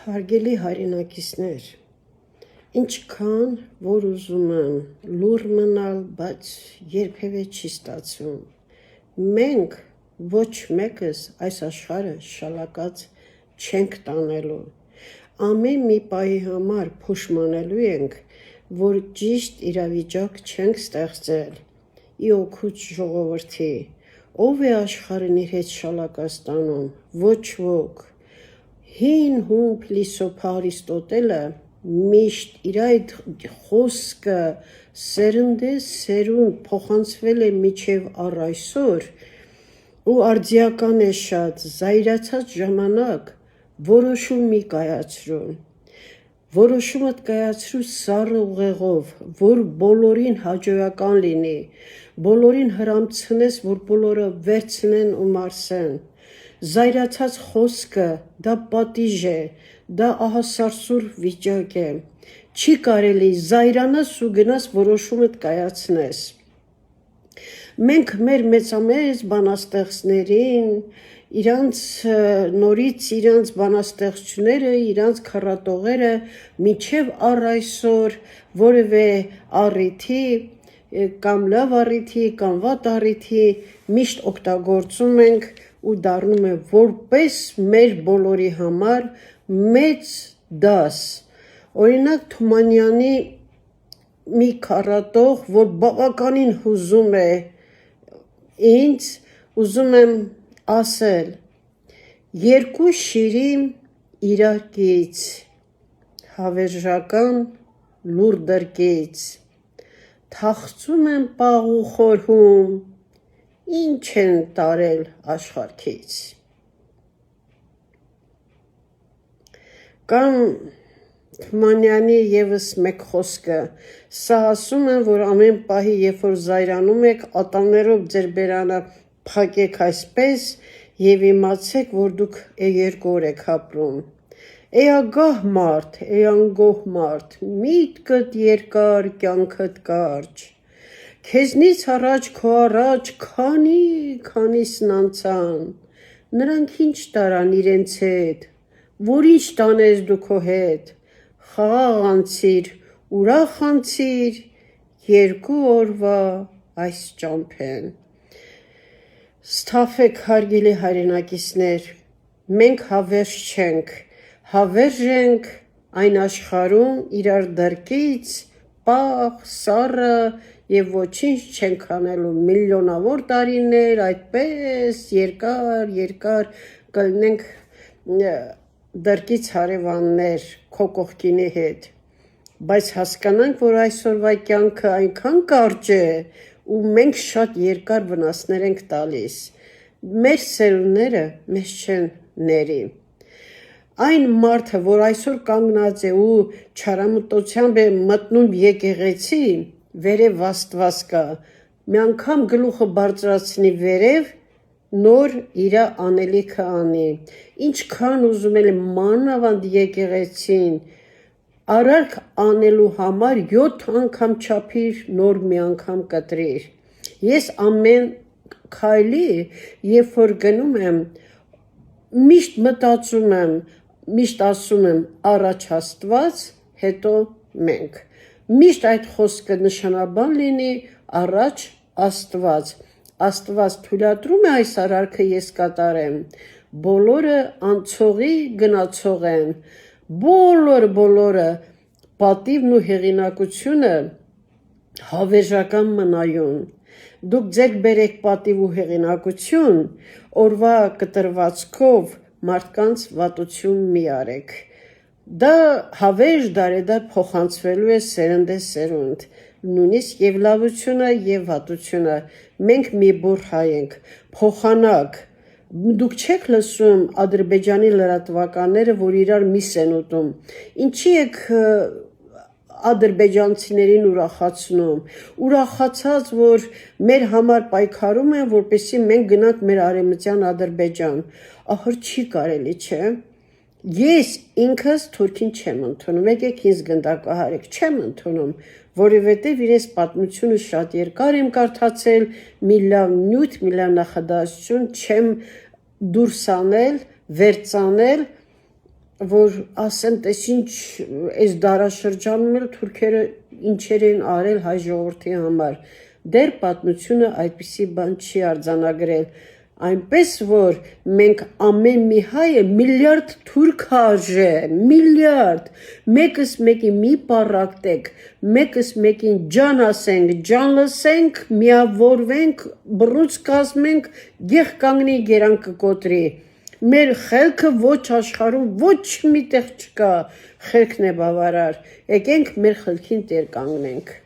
Հարգելի հայրենակիցներ, ինչքան որ ուզում եմ լուր մնալ, բայց երբևէ չի ստացվում։ Մենք ոչ մեկս այս աշխարհը շալակած չենք տանելու։ Ամեն մի պահի համար փոշմանելու ենք, որ ճիշտ իրավիճակ չենք ստեղծել։ Ի օգուտ ժողովրդի, ով է աշխարհն իր հետ շալակած տանում, ոչ ոք։ Հին հուն փիլիսոփա Արիստոտելը միշտ իր այդ խոսքը սերնդեսերունդ փոխանցվել է մինչև առ այսօր ու արդիական է շատ զայրացած ժամանակ որոշում մի կայացրու։ Որոշումդ կայացրու սառը ուղեղով, որ բոլորին հաջողական լինի, բոլորին հրամցնես, որ բոլորը վերցնեն ու մարսեն։ Զայրացած խոսքը դա պատիժ է, դա ահասարսուր վիճակ է։ Չի կարելի զայրանաս ու գնաս որոշումդ կայացնես։ Մենք մեր մեծամեծ բանաստեղծներին, նորից բանաստեղծությունները, իրանց քառատողերը մինչև առ այսօր որևէ առիթի կամ լավ առիթի կամ վատ առիթի միշտ օգտագործում ենք ու դառնում է որպես մեր բոլորի համար մեծ դաս։ Օրինակ Թումանյանի մի քառատող, որ բավականին հուզում է ինձ, ուզում եմ ասել. երկու շիրի իրար կից, հավերժական լուր դրկից, թախծում են պաղ ու խորհում, ինչ են տարել աշխարհքից։ Կամ Թումանյանի ևս մեկ խոսքը, սա ասում են, որ ամեն պահի, երբ որ զայրանում եք, ատամներով ձեր բերանը փակեք այսպես և իմացեք, որ դուք երկու օր եք ապրում։ Էագահ մարդ, անգոհ մարդ, միտքդ երկար, կյանքդ կարճ, քեզնից առաջ քո առաջ քանիսն անցան, նրանք ինչ տարան իրենց հետ, որ ինչ տանես դու քո հետ, խաղաղ անցիր, ուրախ անցիր, երկու օրվա այս ճամփեն։ Սթափեք հարգելի հայրենակիցներ, մենք հավերժ չենք, հավերժ ենք այն աշխարհում իրար դրկից, պաղ, սառը և ոչինչ չենք անելու, միլիոնավոր տարիներ այդպես երկար կլինենք դրկից հարևաններ քո կողքինի հետ, բայց հասկանանք, որ այսօրվա կյանքը այնքան կարճ է ու մենք շատ երկար վնասներ ենք տալիս, մեր սերունդները մեզ չեն ների։ Այն մարդը, որ այսօր կանգնած է ու չարամտությամբ է մտնում եկեղեցի, վերև Աստված կա, մի անգամ գլուխը բարձրացնի վերև, նոր իր անելիքը անի, ինչքան ուզում էլ մանավանդ եկեղեցին արարք անելու համար 7 անգամ չափիր, նոր մի անգամ կտրիր։ Ես ամեն քայլի, երբ որ գնում եմ, միշտ մտածում եմ, միշտ ասում եմ առաջ Աստված, հետո մենք։ Միշտ այդ խոսքը նշանաբան լինի առաջ Աստված։ Աստված թույլատրում է այս արարքը ես կատարեմ, բոլորը անցողի գնացող են, բոլորը պատիվն ու հեղինակությունը հավերժական մնայուն։ Դուք ձեռք բերեք պատիվ ու հեղինակություն, օրվա կտրվածքով մարդկանց վատություն մի արեք։ Դա հավերժ դարեդար փոխանցվելու է սերնդեսերունդ, նույնիսկ և լավությունը և վատությունը, մենք մի բուռ հայ ենք, փոխանակ, դուք չեք լսում Ադրբեջանի լրատվականները, որ իրար միս են ուտում, ինչի եք ադրբեջանցիներին ուրախացնում, ուրախացած, որ մեր համար պայքարում են, որպեսզի մենք գնանք մեր արևմտյան Ադրբեջան, ահր չի կարելի, չէ։ Ես ինքս թուրքին չեմ ընդունում, եկեք ինձ գնդակահարեք, չեմ ընդունում, որովհետև իրենց պատմությունը շատ երկար եմ կարդացել, մի լավ նյութ, մի լավ նախադասություն չեմ դուրս անել, վերծանել որ ասեմ, տես ինչ այս դարաշրջանում էլ թուրքերը ինչեր են արել հայ ժողովրդի համար, դեռ պատմությունը այդպիսի բան չի արձանագրել, այնպես որ մենք ամեն մի հայը միլիարդ թուրք արժե, միլիարդ, մեկս մեկի մի պառակտեք, մեկս մեկին ջան ասենք, ջան լսենք, միավորվենք, բռունց կազմենք, գեղ կանգնի գերան կկոտրի, մեր խելքը ոչ աշխարհում ոչ մի տեղ չկա, խելքն է բավարար, եկենք մեր խելքին տեր կանգնենք։